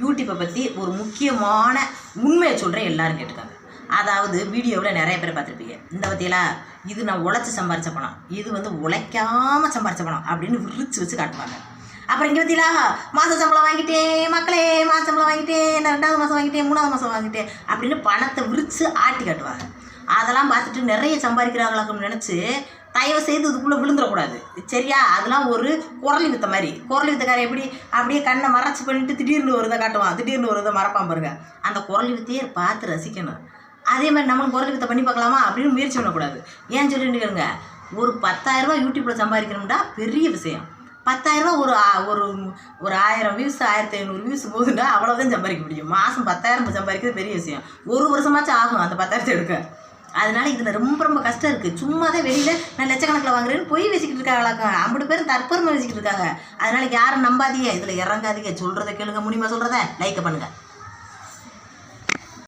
யூடியூப்பை பற்றி ஒரு முக்கியமான உண்மையை சொல்கிறேன், எல்லோரும் கேட்டுக்காங்க. அதாவது வீடியோவில் நிறைய பேர் பார்த்துருப்பீங்க, இந்த பற்றியெல்லாம் இது நான் உழைச்சி சம்பாரித்த பணம், இது வந்து உழைக்காமல் சம்பாரித்த பணம் அப்படின்னு விரிச்சு வச்சு காட்டுவாங்க. அப்புறம் இங்கே பற்றிலாம் மாத சம்பளம் வாங்கிட்டேன் மக்களே, மாத சம்பளம் வாங்கிட்டேன், நான் 2வது மாதம் வாங்கிட்டேன், 3வது மாதம் வாங்கிட்டேன் அப்படின்னு பணத்தை விரிச்சு ஆட்டி காட்டுவாங்க. அதெல்லாம் பார்த்துட்டு நிறைய சம்பாதிக்கிறாங்களாக்குன்னு நினச்சி தயவு செய்து இதுக்குள்ளே விழுந்துடக்கூடாது, சரியா? அதெல்லாம் ஒரு குரலி வித்த மாதிரி. குரலி வித்தக்காரன் எப்படி அப்படியே கண்ணை மறைச்சி பண்ணிட்டு திடீர்னு ஒரு இதை காட்டுவான், திடீர்னு ஒரு இதை மறப்பான் பாருங்க. அந்த குரலி வித்தையே பார்த்து ரசிக்கணும். அதே மாதிரி நம்மளும் குரலி வித்தை பண்ணி பார்க்கலாமா அப்படின்னு முயற்சி பண்ணக்கூடாது. ஏன் சொல்லிட்டு கேளுங்க, ஒரு 10,000 ரூபா யூடியூப்பில் சம்பாதிக்கணும்டா பெரிய விஷயம். 10,000 ரூபா ஒரு 1000 வியூஸ் 1500 வியூஸ் போகுதுண்டா அவ்வளோதான் சம்பாதிக்க முடியும். மாதம் 10,000 சம்பாதிக்கிறது பெரிய விஷயம். ஒரு வருஷமாச்சும் ஆகும் அந்த 10,000 எடுக்க. அதனால இதில் ரொம்ப ரொம்ப கஷ்டம் இருக்குது. சும்மா தான் வெளியில் நான் லட்சக்கணக்கில் வாங்குறேன்னு பொய் வச்சுக்கிட்டு இருக்காங்களாக்கா, 50 பேர் தற்பெருமை வச்சுக்கிட்டு இருக்காங்க. அதனால யாரும் நம்பாதீங்க, இதில் இறங்காதீங்க. சொல்கிறத கேளுங்க, முடியுமா சொல்கிறத லைக் பண்ணுங்கள்.